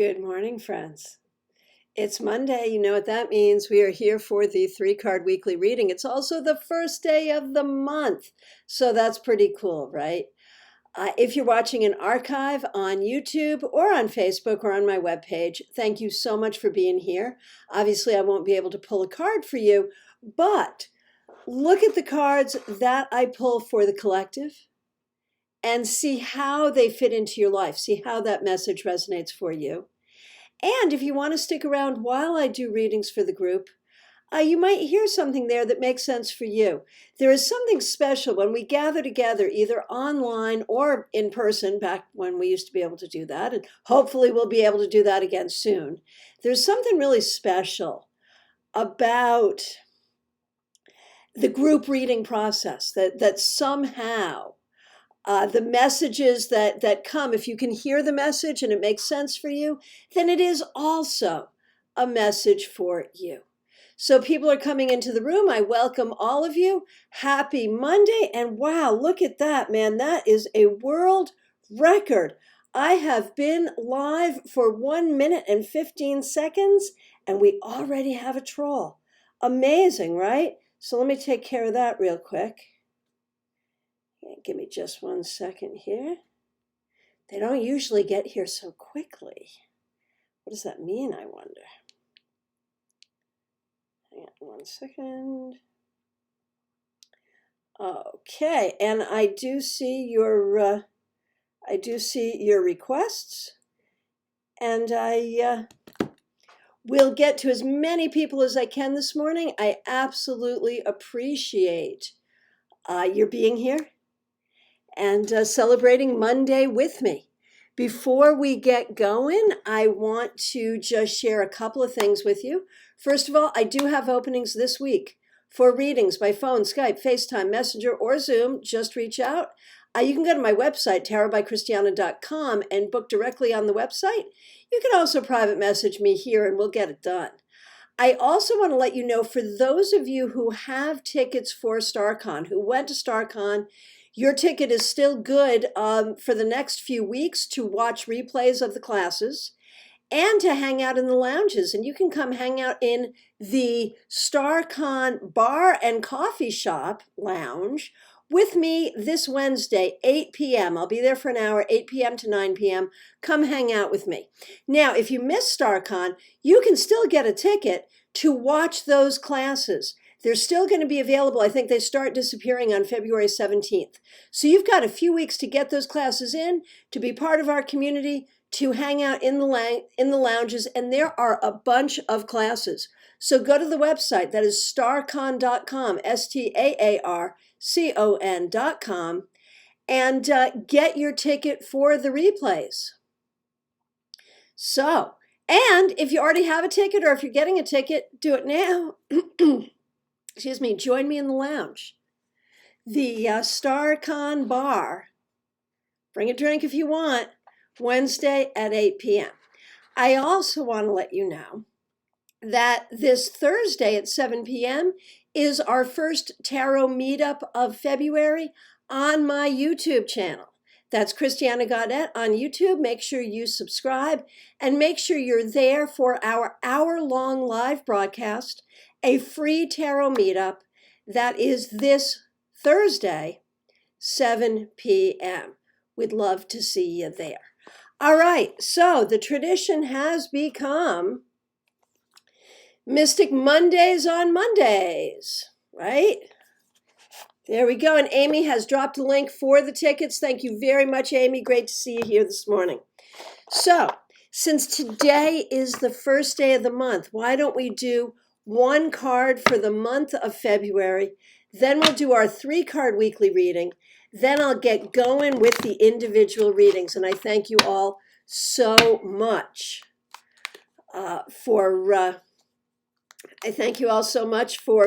Good morning, friends. It's Monday. You know what that means. We are here for the 3-card weekly reading. It's also the first day of the month. So that's pretty cool, right? If you're watching an archive on YouTube or on Facebook or on my webpage, thank you so much for being here. Obviously, I won't be able to pull a card for you, but look at the cards that I pull for the collective and see how they fit into your life. See how that message resonates for you. And if you want to stick around while I do readings for the group, you might hear something there that makes sense for you. There is something special when we gather together, either online or in person, back when we used to be able to do that, and hopefully we'll be able to do that again soon. There's something really special about the group reading process that somehow the messages that come, if you can hear the message and it makes sense for you, then it is also a message for you. So people are coming into the room. I welcome all of you. Happy Monday. And wow, look at that, man. That is a world record. I have been live for 1 minute and 15 seconds, and we already have a troll. Amazing, right? So let me take care of that real quick. Give me just 1 second here. They don't usually get here so quickly. What does that mean, I wonder? Hang on 1 second. Okay, and I do see your requests, and I will get to as many people as I can this morning. I absolutely appreciate your being here and celebrating Monday with me. Before we get going, I want to just share a couple of things with you. First of all, I do have openings this week for readings by phone, Skype, FaceTime, Messenger, or Zoom. Just reach out. You can go to my website, tarotbychristiana.com, and book directly on the website. You can also private message me here and we'll get it done. I also want to let you know, for those of you who have tickets for StarCon, who went to StarCon, your ticket is still good for the next few weeks to watch replays of the classes and to hang out in the lounges. And you can come hang out in the StarCon Bar and Coffee Shop lounge with me this Wednesday, 8 p.m. I'll be there for an hour, 8 p.m. to 9 p.m. Come hang out with me. Now, if you miss StarCon, you can still get a ticket to watch those classes. They're still going to be available. I think they start disappearing on February 17th. So you've got a few weeks to get those classes in, to be part of our community, to hang out in the lounges, and there are a bunch of classes. So go to the website. That is starcon.com, STAARCON.com, and get your ticket for the replays. So, and if you already have a ticket or if you're getting a ticket, do it now. Excuse me, join me in the lounge. The StarCon Bar, bring a drink if you want, Wednesday at 8 p.m. I also want to let you know that this Thursday at 7 p.m. is our first tarot meetup of February on my YouTube channel. That's Christiana Gaudet on YouTube. Make sure you subscribe and make sure you're there for our hour-long live broadcast, a free tarot meetup that is this Thursday, 7 p.m. We'd love to see you there. All right, so the tradition has become Mystic Mondays on Mondays, right? There we go. And Amy has dropped a link for the tickets. Thank you very much, Amy. Great to see you here this morning. So, since today is the first day of the month, why don't we do one card for the month of February? Then we'll do our 3-card weekly reading. Then I'll get going with the individual readings. And I thank you all so much for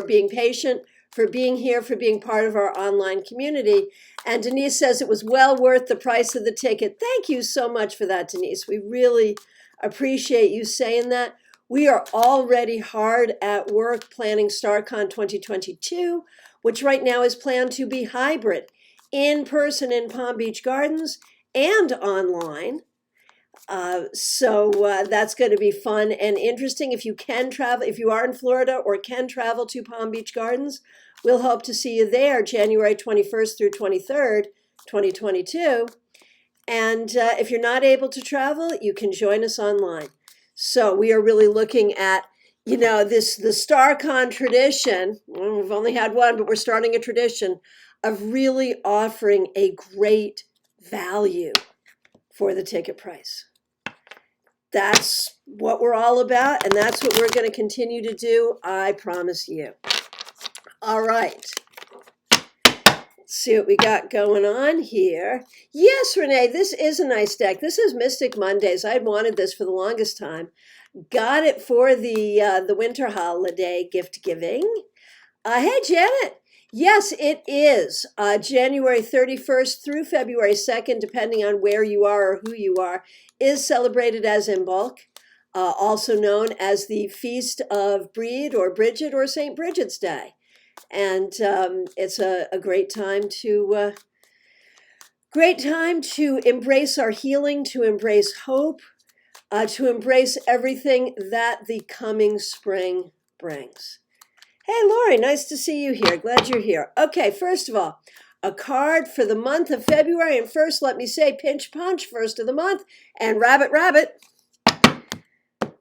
being patient, for being here, for being part of our online community. And Denise says it was well worth the price of the ticket. Thank you so much for that, Denise. We really appreciate you saying that. We are already hard at work planning StarCon 2022, which right now is planned to be hybrid, in person in Palm Beach Gardens and online. So that's going to be fun and interesting. If you can travel, if you are in Florida or can travel to Palm Beach Gardens, we'll hope to see you there January 21st through 23rd, 2022. And if you're not able to travel, you can join us online. So we are really looking at, the StarCon tradition. Well, we've only had one, but we're starting a tradition of really offering a great value for the ticket price. That's what we're all about, and that's what we're going to continue to do, I promise you. All right. Let's see what we got going on here. Yes, Renee, this is a nice deck. This is Mystic Mondays. I had wanted this for the longest time. Got it for the winter holiday gift giving. Hey, Janet. Yes, it is January 31st through February 2nd, depending on where you are or who you are, is celebrated as Imbolc, also known as the Feast of Brede or Bridget or St. Bridget's Day. And it's a great time to embrace our healing, to embrace hope, to embrace everything that the coming spring brings. Hey, Lori, nice to see you here. Glad you're here. Okay, first of all, a card for the month of February. And first, let me say, pinch punch, first of the month. And rabbit, rabbit.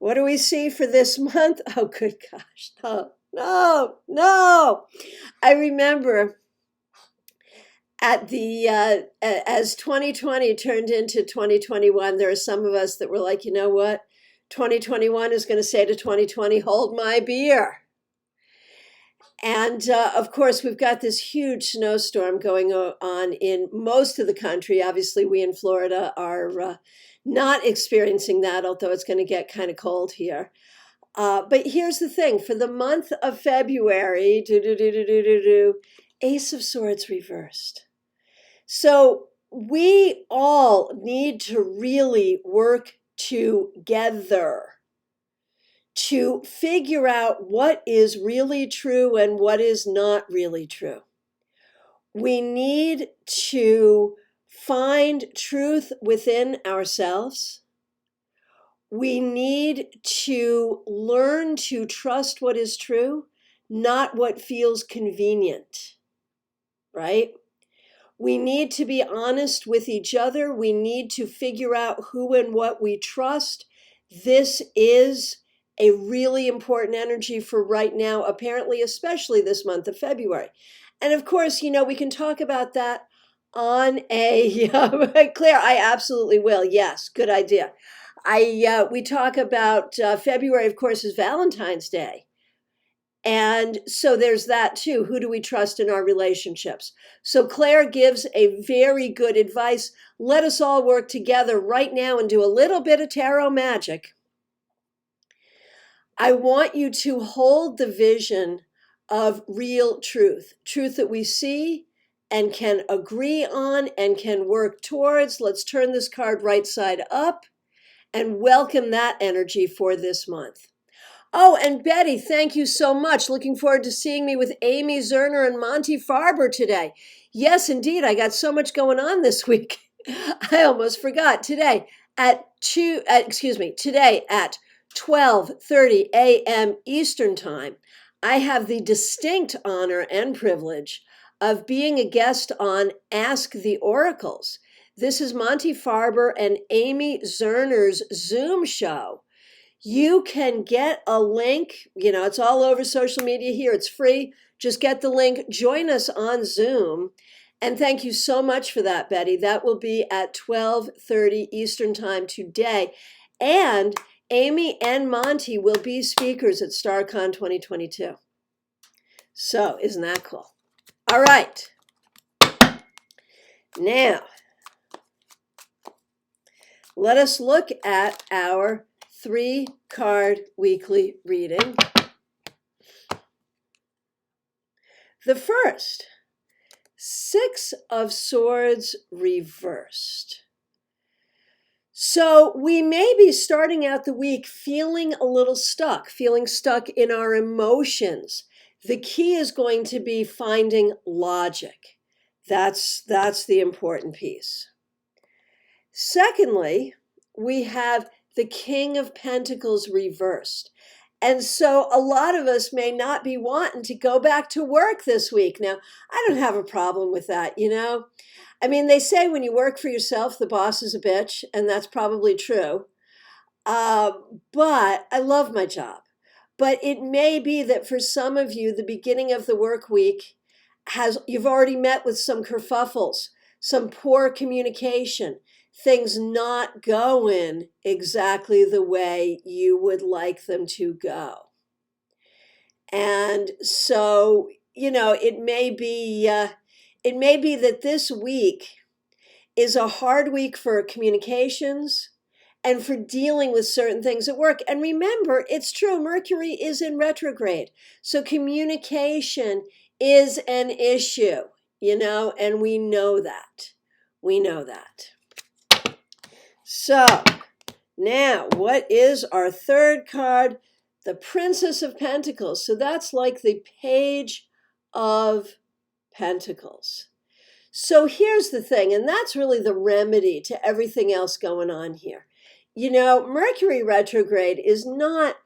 What do we see for this month? Oh, good gosh. No. I remember as 2020 turned into 2021, there are some of us that were like, you know what? 2021 is going to say to 2020, hold my beer. And of course, we've got this huge snowstorm going on in most of the country. Obviously, we in Florida are not experiencing that, although it's going to get kind of cold here. But here's the thing. For the month of February, Ace of Swords reversed. So we all need to really work together to figure out what is really true and what is not really true. We need to find truth within ourselves. We need to learn to trust what is true, not what feels convenient, right? We need to be honest with each other. We need to figure out who and what we trust. This is a really important energy for right now, apparently, especially this month of February. And of course, we can talk about that on a, Claire, I absolutely will. Yes, good idea. We talk about February, of course, is Valentine's Day. And so there's that too. Who do we trust in our relationships? So Claire gives a very good advice. Let us all work together right now and do a little bit of tarot magic. I want you to hold the vision of real truth that we see and can agree on and can work towards. Let's turn this card right side up and welcome that energy for this month. Oh, and Betty, thank you so much. Looking forward to seeing me with Amy Zerner and Monty Farber today. Yes, indeed. I got so much going on this week. I almost forgot. Today at 12:30 a.m. Eastern Time, I have the distinct honor and privilege of being a guest on Ask the Oracles. This is Monty Farber and Amy Zerner's Zoom show. You can get a link, it's all over social media here. It's free. Just get the link, join us on Zoom. And thank you so much for that, Betty. That will be at 12:30 Eastern Time today. And Amy and Monty will be speakers at StarCon 2022. So isn't that cool? All right. Now, let us look at our 3-card weekly reading. The first, 6 of Swords reversed. So we may be starting out the week feeling a little stuck, in our emotions. The key is going to be finding logic. That's the important piece. Secondly, we have the King of Pentacles reversed. And so a lot of us may not be wanting to go back to work this week. Now, I don't have a problem with that, you know? I mean, they say when you work for yourself, the boss is a bitch, and that's probably true. But I love my job. But it may be that for some of you, the beginning of the work week you've already met with some kerfuffles, some poor communication, things not going exactly the way you would like them to go. And so, it may be that this week is a hard week for communications and for dealing with certain things at work. And remember, it's true, Mercury is in retrograde. So communication is an issue, and we know that. We know that. So now, what is our third card? The Princess of Pentacles. So that's like the Page of Pentacles. So here's the thing, and that's really the remedy to everything else going on here. Mercury retrograde is not,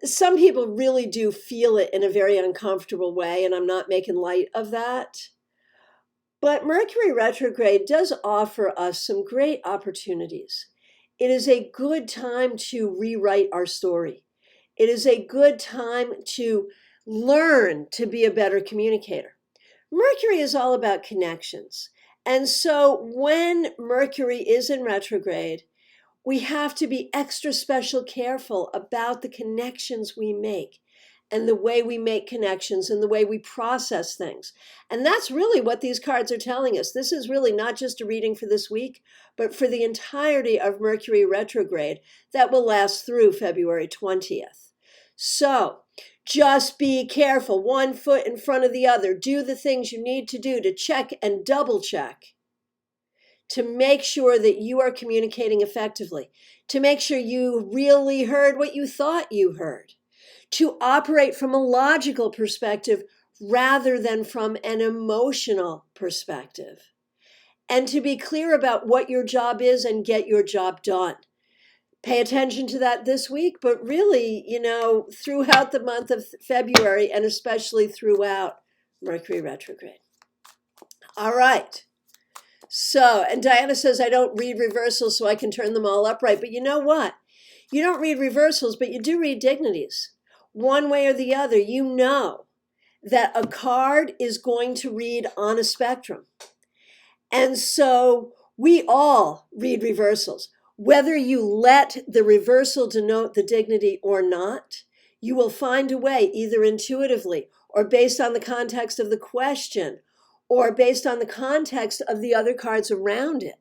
some people really do feel it in a very uncomfortable way, and I'm not making light of that. But Mercury retrograde does offer us some great opportunities. It is a good time to rewrite our story. It is a good time to learn to be a better communicator. Mercury is all about connections. And so when Mercury is in retrograde, we have to be extra special careful about the connections we make and the way we make connections and the way we process things. And that's really what these cards are telling us. This is really not just a reading for this week, but for the entirety of Mercury retrograde that will last through February 20th. So just be careful, one foot in front of the other. Do the things you need to do to check and double check, to make sure that you are communicating effectively, to make sure you really heard what you thought you heard, to operate from a logical perspective rather than from an emotional perspective, and to be clear about what your job is and get your job done. Pay attention to that this week, but really, throughout the month of February and especially throughout Mercury retrograde. All right. So, and Diana says, I don't read reversals so I can turn them all upright. But you know what? You don't read reversals, but you do read dignities. One way or the other, you know that a card is going to read on a spectrum. And so we all read reversals. Whether you let the reversal denote the dignity or not, you will find a way, either intuitively or based on the context of the question or based on the context of the other cards around it.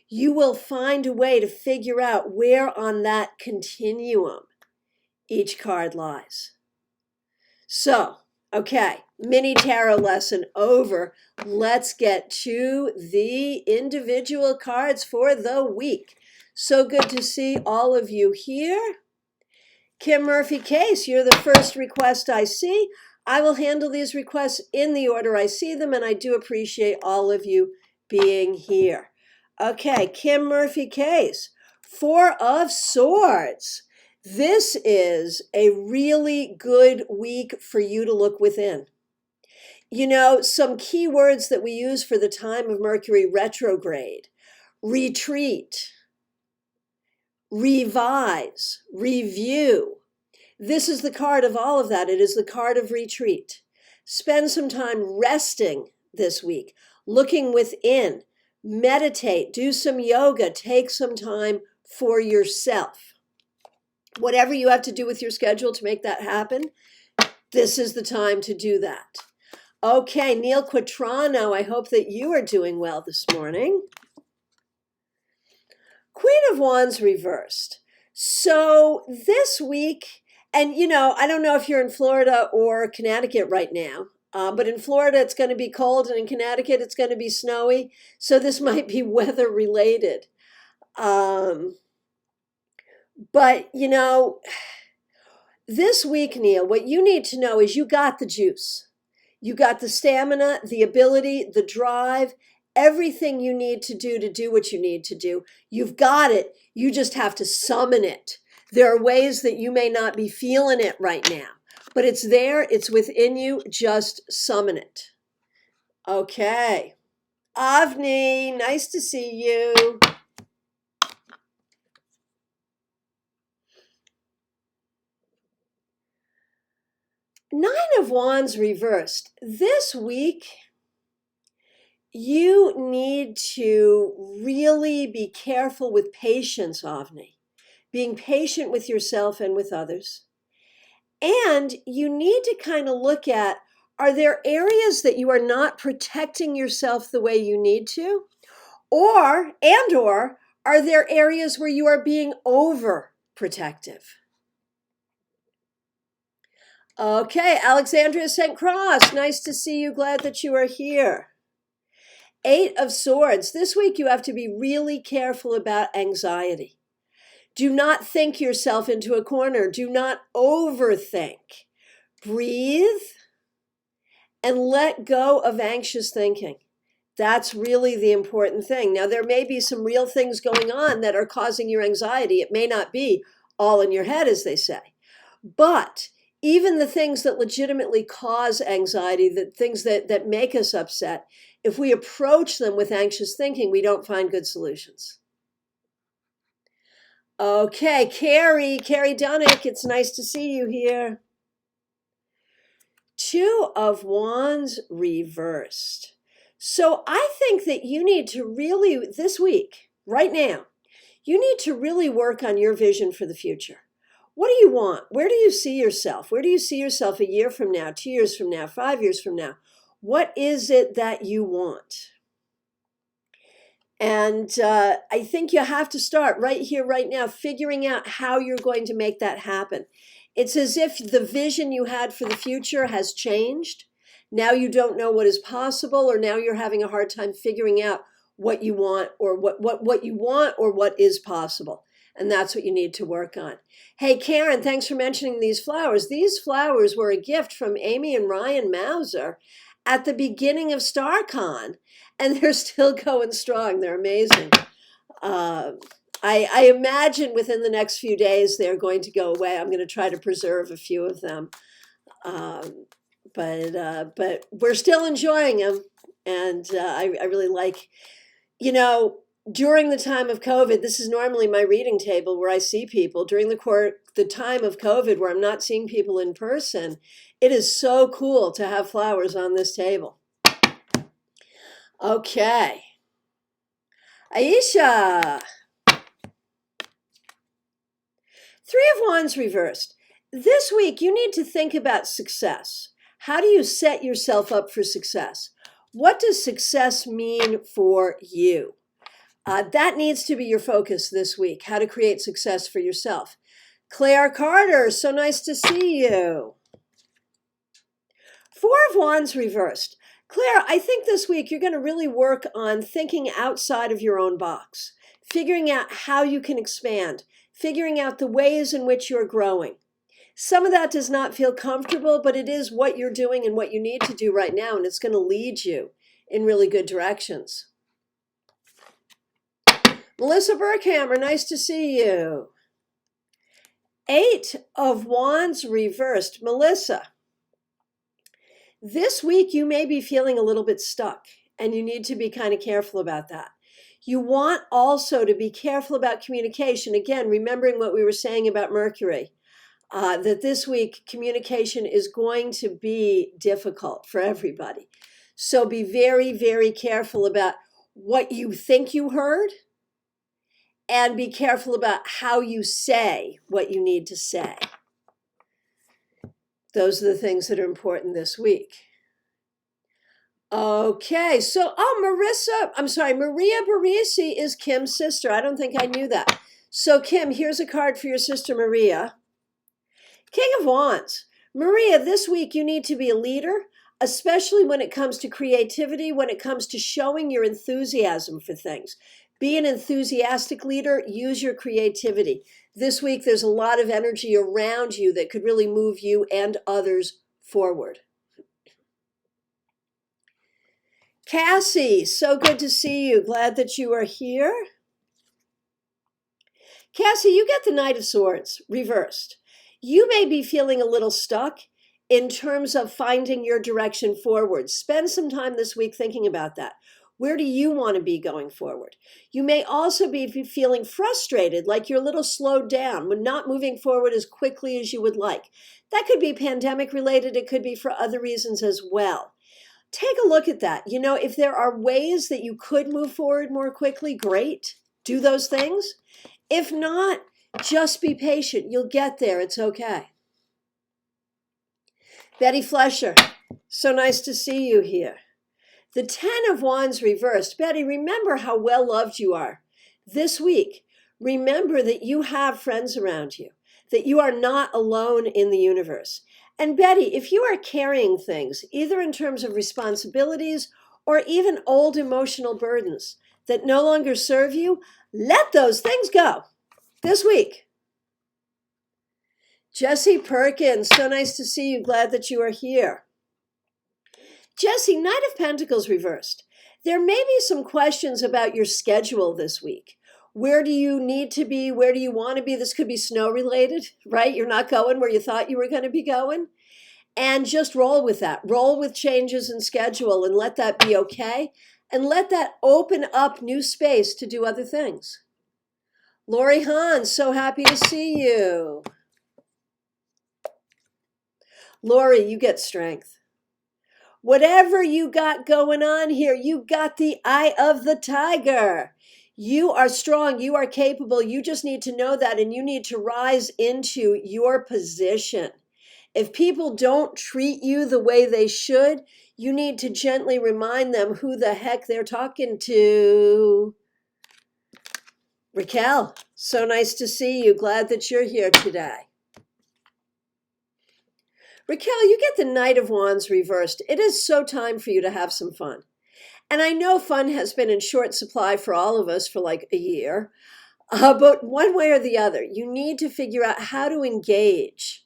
You will find a way to figure out where on that continuum each card lies. So, okay, mini tarot lesson over. Let's get to the individual cards for the week. So good to see all of you here. Kim Murphy Case, you're the first request I see. I will handle these requests in the order I see them, and I do appreciate all of you being here. Okay, Kim Murphy Case, Four of Swords. This is a really good week for you to look within. Some key words that we use for the time of Mercury retrograde: retreat, revise, review. This is the card of all of that. It is the card of retreat. Spend some time resting this week, looking within, meditate, do some yoga, take some time for yourself. Whatever you have to do with your schedule to make that happen, this is the time to do that. Okay, Neil Quatrano, I hope that you are doing well this morning. Queen of Wands reversed. So this week, and I don't know if you're in Florida or Connecticut right now, but in Florida it's going to be cold, and in Connecticut it's going to be snowy. So this might be weather related. But this week, Neil, what you need to know is you got the juice. You got the stamina, the ability, the drive, everything you need to do what you need to do. You've got it. You just have to summon it. There are ways that you may not be feeling it right now, but it's there. It's within you. Just summon it. Okay. Avni, nice to see you. Nine of Wands reversed. This week, you need to really be careful with patience, Avni. Being patient with yourself and with others. And you need to kind of look at, are there areas that you are not protecting yourself the way you need to? Or are there areas where you are being overprotective? Okay, Alexandria St. Cross, nice to see you. Glad that you are here. Eight of Swords. This week you have to be really careful about anxiety. Do not think yourself into a corner. Do not overthink. Breathe and let go of anxious thinking. That's really the important thing. Now, there may be some real things going on that are causing your anxiety. It may not be all in your head, as they say. But even the things that legitimately cause anxiety, the things that make us upset, if we approach them with anxious thinking, we don't find good solutions. Okay, Carrie Dunnick, it's nice to see you here. Two of Wands reversed. So I think that you need to really, this week, right now, you need to really work on your vision for the future. What do you want? Where do you see yourself? Where do you see yourself a year from now, 2 years from now, 5 years from now? What is it that you want? And I think you have to start right here, right now, figuring out how you're going to make that happen. It's as if the vision you had for the future has changed. Now you don't know what is possible, or now you're having a hard time figuring out what you want, or what you want, or what is possible. And that's what you need to work on. Hey, Karen, thanks for mentioning these flowers. These flowers were a gift from Amy and Ryan Mauser at the beginning of StarCon, and they're still going strong. They're amazing. I imagine within the next few days they're going to go away. I'm going to try to preserve a few of them, but we're still enjoying them, and I really like, during the time of COVID. This is normally my reading table where I see people. During the time of COVID, where I'm not seeing people in person, it is so cool to have flowers on this table. Okay. Aisha. Three of Wands reversed. This week, you need to think about success. How do you set yourself up for success? What does success mean for you? That needs to be your focus this week, how to create success for yourself. Claire Carter, so nice to see you. Four of Wands reversed. Claire, I think this week you're going to really work on thinking outside of your own box, figuring out how you can expand, figuring out the ways in which you're growing. Some of that does not feel comfortable, but it is what you're doing and what you need to do right now, and it's going to lead you in really good directions. Melissa Burkhammer, nice to see you. Eight of Wands reversed. Melissa, this week you may be feeling a little bit stuck, and you need to be kind of careful about that. You want also to be careful about communication. Again, remembering what we were saying about Mercury, that this week communication is going to be difficult for everybody. So be very, very careful about what you think you heard, and be careful about how you say what you need to say. Those are the things that are important this week. Okay, so, Maria Barisi is Kim's sister. I don't think I knew that. So, Kim, here's a card for your sister, Maria. King of Wands. Maria, this week you need to be a leader, especially when it comes to creativity, when it comes to showing your enthusiasm for things. Be an enthusiastic leader. Use your creativity. This week, there's a lot of energy around you that could really move you and others forward. Cassie, so good to see you. Glad that you are here. Cassie, you get the Knight of Swords reversed. You may be feeling a little stuck in terms of finding your direction forward. Spend some time this week thinking about that. Where do you want to be going forward? You may also be feeling frustrated, like you're a little slowed down, when not moving forward as quickly as you would like. That could be pandemic related. It could be for other reasons as well. Take a look at that. If there are ways that you could move forward more quickly, great. Do those things. If not, just be patient. You'll get there. It's okay. Betty Flesher, so nice to see you here. The 10 of Wands reversed. Betty, remember how well loved you are. This week, remember that you have friends around you, that you are not alone in the universe. And Betty, if you are carrying things, either in terms of responsibilities or even old emotional burdens that no longer serve you, let those things go this week. Jesse Perkins, so nice to see you. Glad that you are here. Jesse, Knight of Pentacles reversed. There may be some questions about your schedule this week. Where do you need to be? Where do you want to be? This could be snow related, right? You're not going where you thought you were going to be going. And just roll with that. Roll with changes in schedule and let that be okay. And let that open up new space to do other things. Lori Hahn, so happy to see you. Lori, you get strength. Whatever you got going on here, you got the eye of the tiger. You are strong. You are capable. You just need to know that, and you need to rise into your position. If people don't treat you the way they should, you need to gently remind them who the heck they're talking to. Raquel, so nice to see you. Glad that you're here today. Raquel, you get the Knight of Wands reversed. It is so time for you to have some fun. And I know fun has been in short supply for all of us for like a year. But one way or the other, you need to figure out how to engage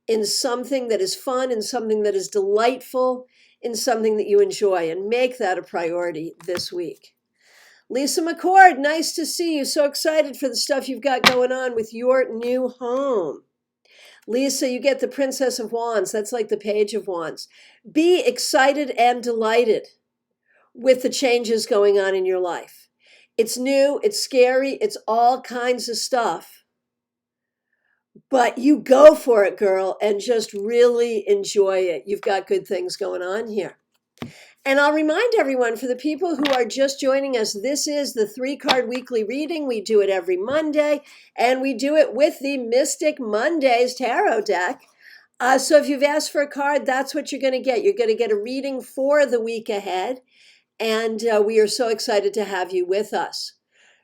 in something that is fun, in something that is delightful, in something that you enjoy, and make that a priority this week. Lisa McCord, nice to see you. So excited for the stuff you've got going on with your new home. Lisa, you get the Princess of Wands. That's like the Page of Wands. Be excited and delighted with the changes going on in your life. It's new, it's scary, it's all kinds of stuff. But you go for it, girl, and just really enjoy it. You've got good things going on here. And I'll remind everyone, for the people who are just joining us, this is the 3-card weekly reading. We do it every Monday, and we do it with the Mystic Mondays tarot deck. So if you've asked for a card, that's what you're going to get. You're going to get a reading for the week ahead, and we are so excited to have you with us.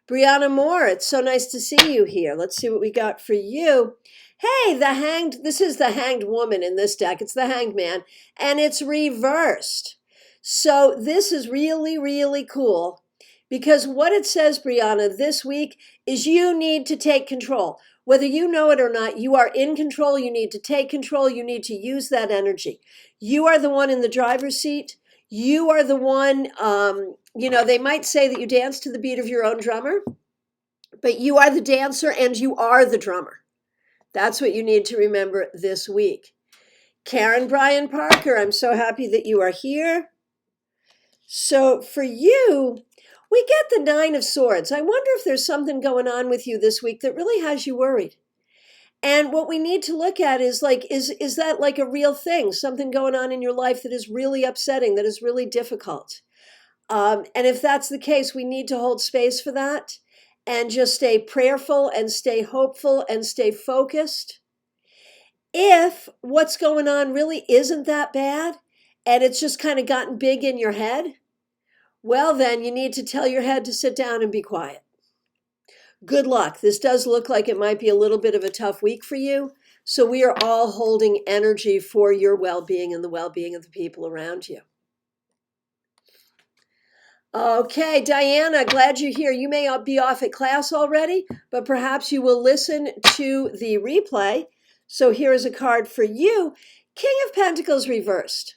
Brianna Moore, it's so nice to see you here. Let's see what we got for you. Hey, this is the Hanged Woman in this deck. It's the Hanged Man, and it's reversed. So this is really, really cool, because what it says, Brianna, this week is you need to take control. Whether you know it or not, you are in control. You need to take control. You need to use that energy. You are the one in the driver's seat. You are the one, they might say that you dance to the beat of your own drummer, but you are the dancer and you are the drummer. That's what you need to remember this week. Karen Bryan Parker, I'm so happy that you are here. So for you, we get the 9 of Swords. I wonder if there's something going on with you this week that really has you worried. And what we need to look at is is that like a real thing, something going on in your life that is really upsetting, that is really difficult? And if that's the case, we need to hold space for that and just stay prayerful and stay hopeful and stay focused. If what's going on really isn't that bad and it's just kind of gotten big in your head, well, then you need to tell your head to sit down and be quiet. Good luck. This does look like it might be a little bit of a tough week for you. So we are all holding energy for your well-being and the well-being of the people around you. Okay, Diana, glad you're here. You may be off at class already, but perhaps you will listen to the replay. So here is a card for you. King of Pentacles reversed.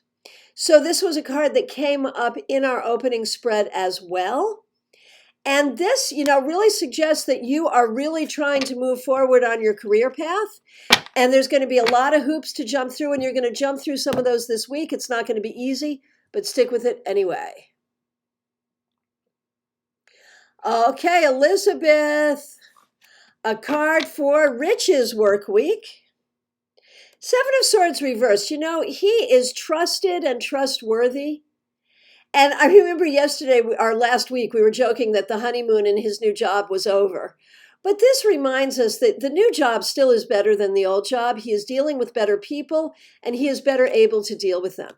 So this was a card that came up in our opening spread as well. And this, really suggests that you are really trying to move forward on your career path. And there's going to be a lot of hoops to jump through, and you're going to jump through some of those this week. It's not going to be easy, but stick with it anyway. Okay, Elizabeth, a card for Rich's work week. Seven of Swords reversed. He is trusted and trustworthy. And I remember yesterday, or last week, we were joking that the honeymoon in his new job was over. But this reminds us that the new job still is better than the old job. He is dealing with better people, and he is better able to deal with them.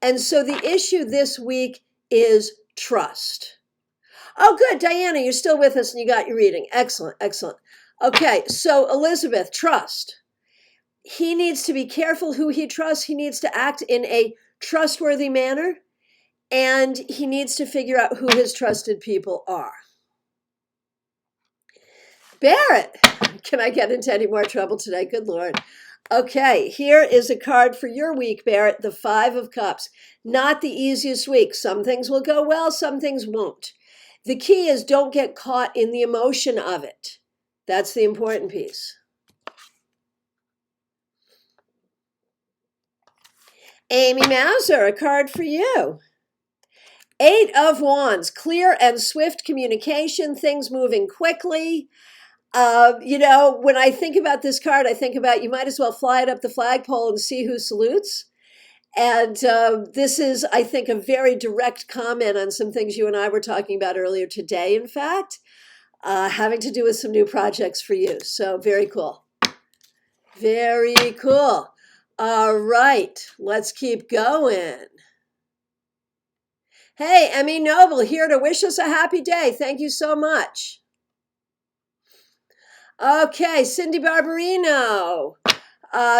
And so the issue this week is trust. Oh, good. Diana, you're still with us and you got your reading. Excellent, excellent. Okay, so Elizabeth, trust. He needs to be careful who he trusts. He needs to act in a trustworthy manner, and he needs to figure out who his trusted people are. Barrett, can I get into any more trouble today? Good Lord. Okay, here is a card for your week, Barrett, the Five of Cups. Not the easiest week. Some things will go well, some things won't. The key is don't get caught in the emotion of it. That's the important piece. Amy Mauser, a card for you. Eight of Wands, clear and swift communication, things moving quickly. When I think about this card, I think about you might as well fly it up the flagpole and see who salutes. And this is, I think, a very direct comment on some things you and I were talking about earlier today, in fact, having to do with some new projects for you. So very cool. Very cool. All right, let's keep going. Hey, Emmy Noble, here to wish us a happy day. Thank you so much. Okay, Cindy Barbarino.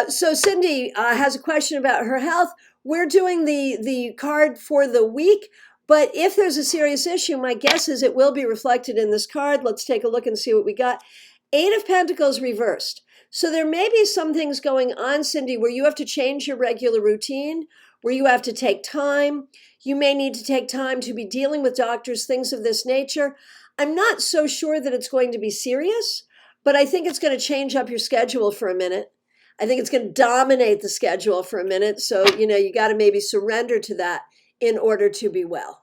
So Cindy has a question about her health. We're doing the card for the week, but if there's a serious issue, my guess is it will be reflected in this card. Let's take a look and see what we got. Eight of Pentacles reversed. So there may be some things going on, Cindy, where you have to change your regular routine, where you have to take time. You may need to take time to be dealing with doctors, things of this nature. I'm not so sure that it's going to be serious, but I think it's going to change up your schedule for a minute. I think it's going to dominate the schedule for a minute. So, you got to maybe surrender to that in order to be well.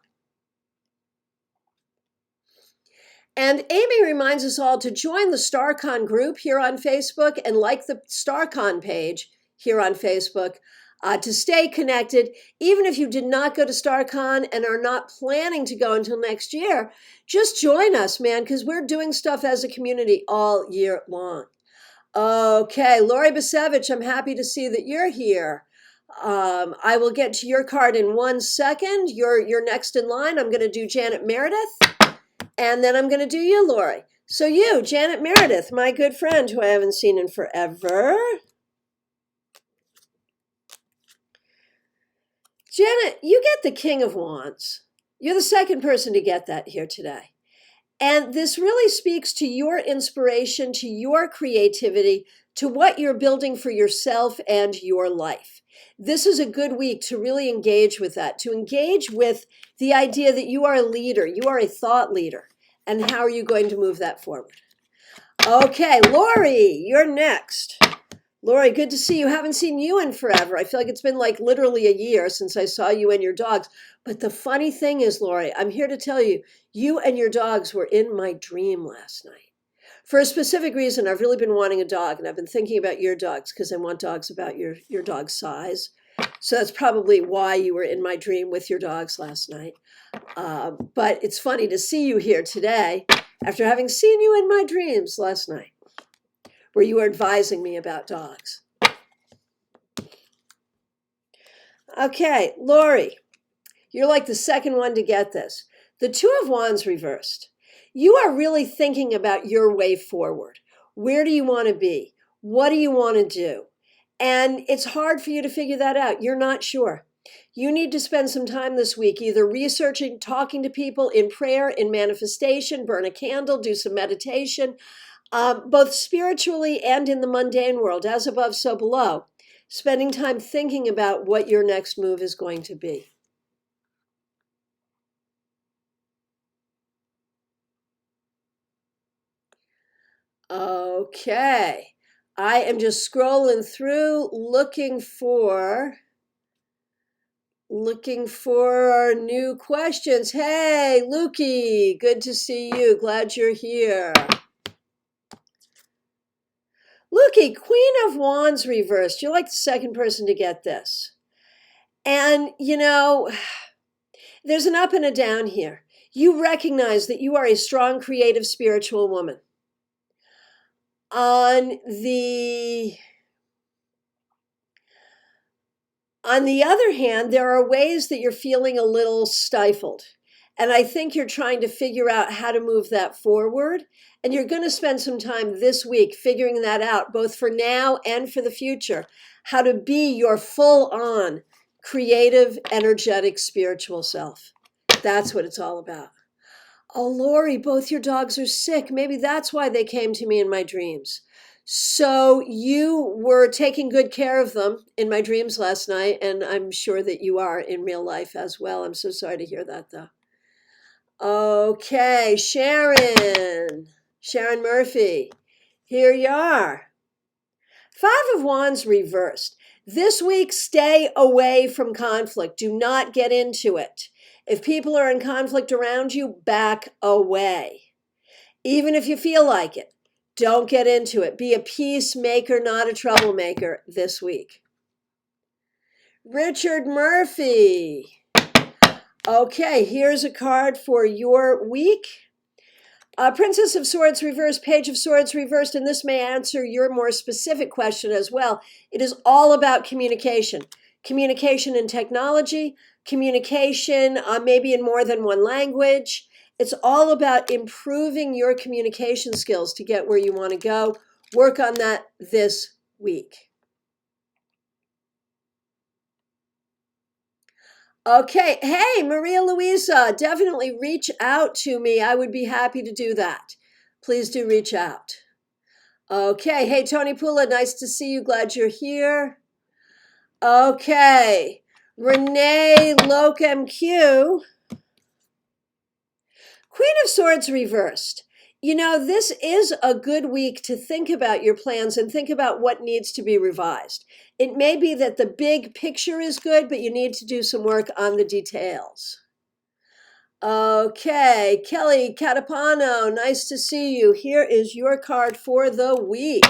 And Amy reminds us all to join the StarCon group here on Facebook and like the StarCon page here on Facebook to stay connected. Even if you did not go to StarCon and are not planning to go until next year, just join us, man, because we're doing stuff as a community all year long. Okay, Lori Basevich, I'm happy to see that you're here. I will get to your card in 1 second. You're next in line. I'm going to do Janet Meredith, and then I'm going to do you, Lori. So you, Janet Meredith, my good friend who I haven't seen in forever. Janet, you get the King of Wands. You're the second person to get that here today. And this really speaks to your inspiration, to your creativity, to what you're building for yourself and your life. This is a good week to really engage with that, to engage with the idea that you are a leader, you are a thought leader, and how are you going to move that forward? Okay, Lori, you're next. Lori, good to see you. Haven't seen you in forever. I feel like it's been like literally a year since I saw you and your dogs. But the funny thing is, Lori, I'm here to tell you, you and your dogs were in my dream last night. For a specific reason, I've really been wanting a dog, and I've been thinking about your dogs because I want dogs about your dog's size. So that's probably why you were in my dream with your dogs last night. But it's funny to see you here today after having seen you in my dreams last night, where you were advising me about dogs. Okay, Lori, you're like the second one to get this. The Two of Wands reversed. You are really thinking about your way forward. Where do you want to be? What do you want to do? And it's hard for you to figure that out. You're not sure. You need to spend some time this week either researching, talking to people, in prayer, in manifestation, burn a candle, do some meditation, both spiritually and in the mundane world, as above, so below. spending time thinking about what your next move is going to be. Okay, I am just scrolling through looking for new questions. Hey, Lukey, good to see you. Glad you're here. Lukey, Queen of Wands reversed. You're like the second person to get this. And, there's an up and a down here. You recognize that you are a strong, creative, spiritual woman. On the other hand, there are ways that you're feeling a little stifled. And I think you're trying to figure out how to move that forward. And you're going to spend some time this week figuring that out, both for now and for the future, how to be your full-on creative, energetic, spiritual self. That's what it's all about. Oh, Lori, both your dogs are sick. Maybe that's why they came to me in my dreams. So you were taking good care of them in my dreams last night, and I'm sure that you are in real life as well. I'm so sorry to hear that, though. Okay, Sharon Murphy, here you are. Five of Wands reversed. This week, stay away from conflict. Do not get into it. If people are in conflict around you, back away. Even if you feel like it, don't get into it. Be a peacemaker, not a troublemaker this week. Richard Murphy. Okay, here's a card for your week. Princess of Swords reversed, Page of Swords reversed, and this may answer your more specific question as well. It is all about communication. Communication in technology, communication maybe in more than one language. It's all about improving your communication skills to get where you want to go. Work on that this week. Okay. Hey, Maria Luisa, definitely reach out to me. I would be happy to do that. Please do reach out. Okay. Hey, Tony Pula, nice to see you. Glad you're here. Okay. Renee Locum Q. Queen of Swords reversed. This is a good week to think about your plans and think about what needs to be revised. It may be that the big picture is good, but you need to do some work on the details. Okay, Kelly Catapano, nice to see you. Here is your card for the week.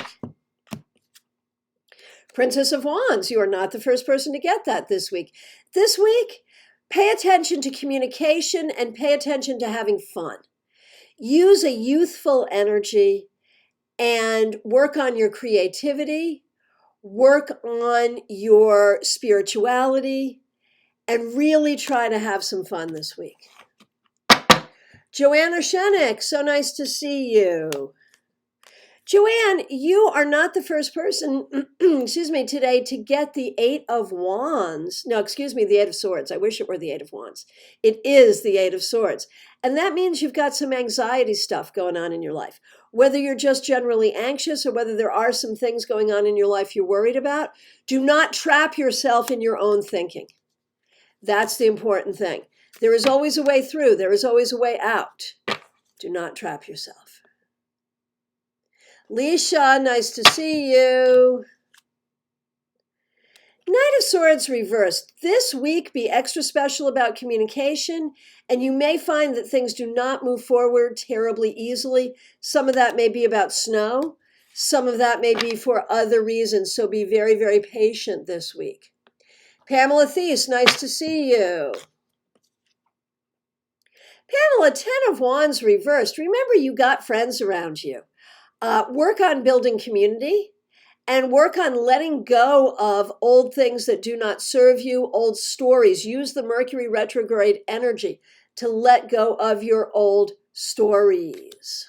Princess of Wands, you are not the first person to get that this week. This week, pay attention to communication and pay attention to having fun. Use a youthful energy and work on your creativity, work on your spirituality, and really try to have some fun this week. Joanna Shenik, so nice to see you. Joanne, you are not the first person, today to get the Eight of Wands. No, the Eight of Swords. I wish it were the Eight of Wands. It is the Eight of Swords. And that means you've got some anxiety stuff going on in your life. Whether you're just generally anxious or whether there are some things going on in your life you're worried about, do not trap yourself in your own thinking. That's the important thing. There is always a way through. There is always a way out. Do not trap yourself. Leisha, nice to see you. Knight of Swords reversed. This week, be extra special about communication, and you may find that things do not move forward terribly easily. Some of that may be about snow. Some of that may be for other reasons, so be very, very patient this week. Pamela Thies, nice to see you. Pamela, Ten of Wands reversed. Remember, you got friends around you. Work on building community and work on letting go of old things that do not serve you, old stories. Use the Mercury retrograde energy to let go of your old stories.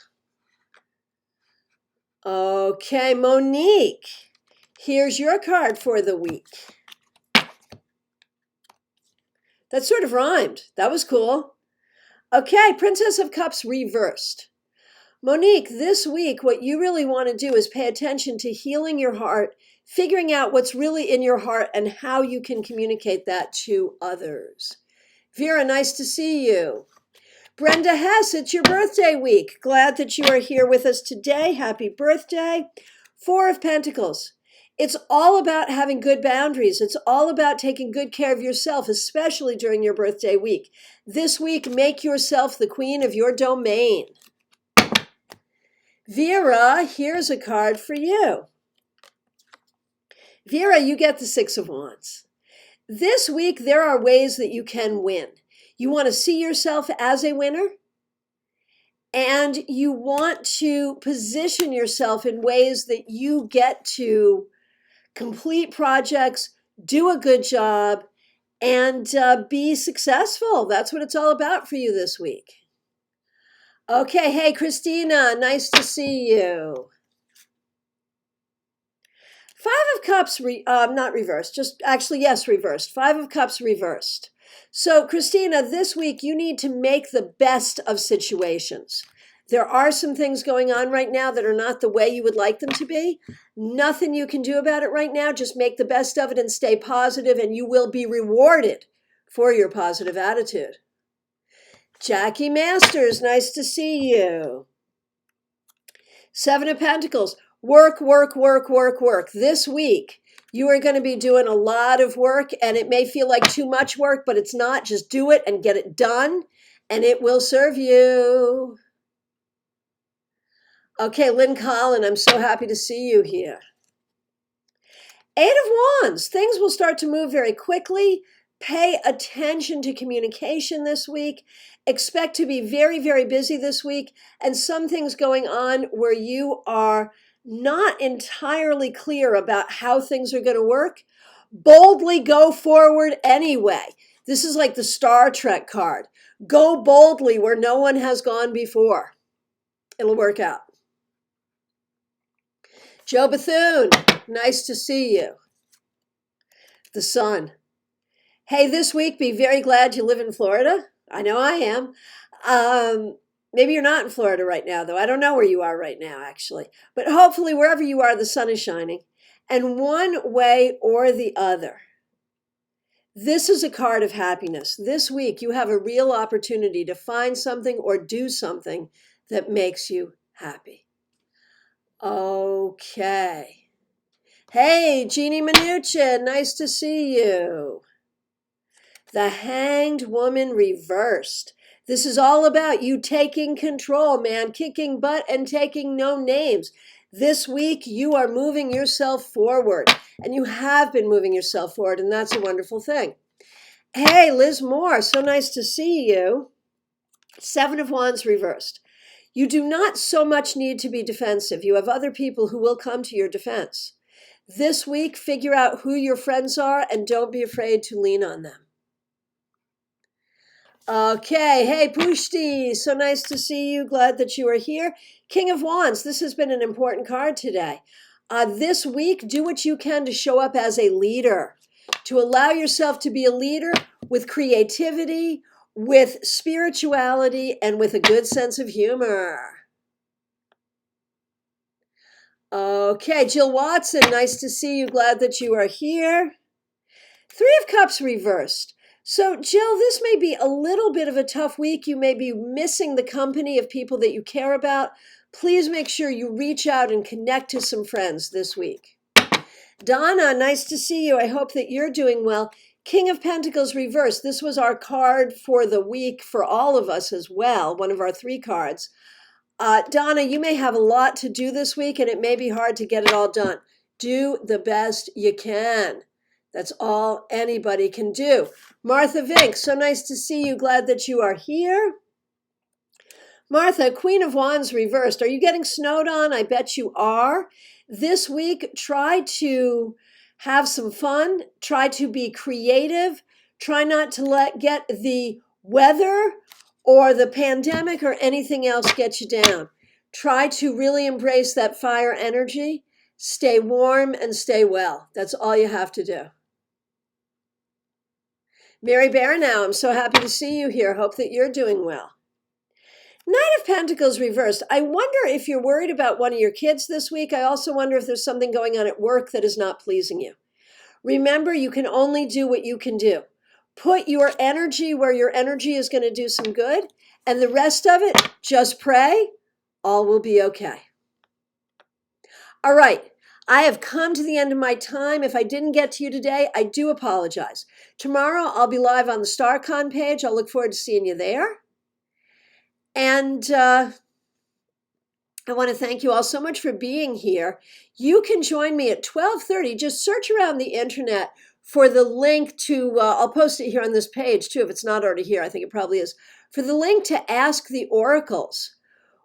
Okay, Monique, here's your card for the week. That sort of rhymed. That was cool. Okay, Princess of Cups reversed. Monique, this week, what you really want to do is pay attention to healing your heart, figuring out what's really in your heart and how you can communicate that to others. Vera, nice to see you. Brenda Hess, it's your birthday week. Glad that you are here with us today. Happy birthday. Four of Pentacles. It's all about having good boundaries. It's all about taking good care of yourself, especially during your birthday week. This week, make yourself the queen of your domain. Vera, here's a card for you. Vera, you get the Six of Wands. This week, there are ways that you can win. You want to see yourself as a winner, and you want to position yourself in ways that you get to complete projects, do a good job, and be successful. That's what it's all about for you this week. Okay, hey, Christina, nice to see you. Five of Cups, not reversed, yes, reversed. Five of Cups reversed. So, Christina, this week you need to make the best of situations. There are some things going on right now that are not the way you would like them to be. Nothing you can do about it right now. Just make the best of it and stay positive, and you will be rewarded for your positive attitude. Jackie Masters, nice to see you. Seven of Pentacles. Work, work, work, work, work. This week, you are going to be doing a lot of work, and it may feel like too much work, but it's not. Just do it and get it done, and it will serve you. Okay, Lynn Collin, I'm so happy to see you here. Eight of Wands. Things will start to move very quickly. Pay attention to communication this week. Expect to be very, very busy this week, and some things going on where you are not entirely clear about how things are going to work. Boldly go forward anyway. This is like the Star Trek card. Go boldly where no one has gone before. It'll work out. Joe Bethune, nice to see you. The Sun. Hey, this week, be very glad you live in Florida. I know I am. Maybe you're not in Florida right now, though. I don't know where you are right now, actually. But hopefully, wherever you are, the sun is shining. And one way or the other, this is a card of happiness. This week, you have a real opportunity to find something or do something that makes you happy. Okay. Hey, Jeannie Mnuchin, nice to see you. The Hanged Woman reversed. This is all about you taking control, man, kicking butt and taking no names. This week, you are moving yourself forward, and you have been moving yourself forward, and that's a wonderful thing. Hey, Liz Moore, so nice to see you. Seven of Wands reversed. You do not so much need to be defensive. You have other people who will come to your defense. This week, figure out who your friends are and don't be afraid to lean on them. Okay, hey Pushti, so nice to see you. Glad that you are here. King of Wands, this has been an important card today. This week, do what you can to show up as a leader, to allow yourself to be a leader with creativity, with spirituality, and with a good sense of humor. Okay, Jill Watson, nice to see you. Glad that you are here. Three of Cups reversed. So, Jill, this may be a little bit of a tough week. You may be missing the company of people that you care about. Please make sure you reach out and connect to some friends this week. Donna, nice to see you. I hope that you're doing well. King of Pentacles reversed. This was our card for the week for all of us as well, one of our three cards. Donna, you may have a lot to do this week, and it may be hard to get it all done. Do the best you can. That's all anybody can do. Martha Vink, so nice to see you. Glad that you are here. Martha, Queen of Wands reversed. Are you getting snowed on? I bet you are. This week, try to have some fun. Try to be creative. Try not to get the weather or the pandemic or anything else get you down. Try to really embrace that fire energy. Stay warm and stay well. That's all you have to do. Mary Baranow, I'm so happy to see you here. Hope that you're doing well. Knight of Pentacles reversed. I wonder if you're worried about one of your kids this week. I also wonder if there's something going on at work that is not pleasing you. Remember, you can only do what you can do. Put your energy where your energy is going to do some good, and the rest of it, just pray. All will be okay. All right. I have come to the end of my time. If I didn't get to you today, I do apologize. Tomorrow, I'll be live on the StarCon page. I'll look forward to seeing you there. And I want to thank you all so much for being here. You can join me at 12:30. Just search around the internet for the link to, I'll post it here on this page too, if it's not already here. I think it probably is. For the link to Ask the Oracles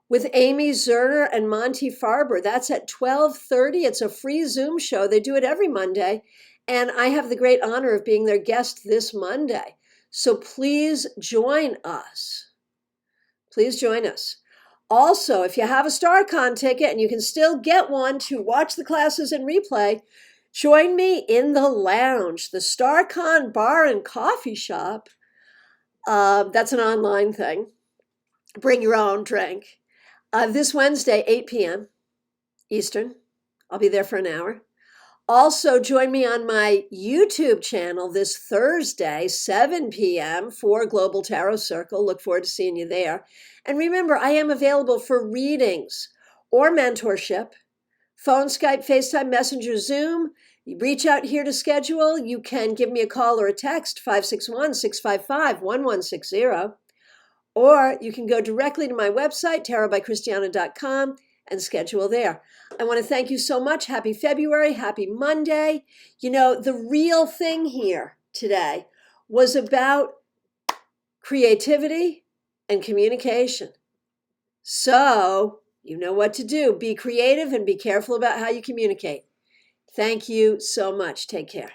with Amy Zerner and Monty Farber. That's at 12:30. It's a free Zoom show. They do it every Monday. And I have the great honor of being their guest this Monday. So please join us. Please join us. Also, if you have a StarCon ticket and you can still get one to watch the classes in replay, join me in the lounge, the StarCon Bar and Coffee Shop. That's an online thing. Bring your own drink. This Wednesday, 8 p.m. Eastern. I'll be there for an hour. Also, join me on my YouTube channel this Thursday, 7 p.m. for Global Tarot Circle. Look forward to seeing you there. And remember, I am available for readings or mentorship, phone, Skype, FaceTime, Messenger, Zoom. You reach out here to schedule. You can give me a call or a text, 561-655-1160. Or you can go directly to my website, tarotbychristiana.com, and schedule there. I want to thank you so much. Happy February. Happy Monday. You know, the real thing here today was about creativity and communication. So you know what to do. Be creative and be careful about how you communicate. Thank you so much. Take care.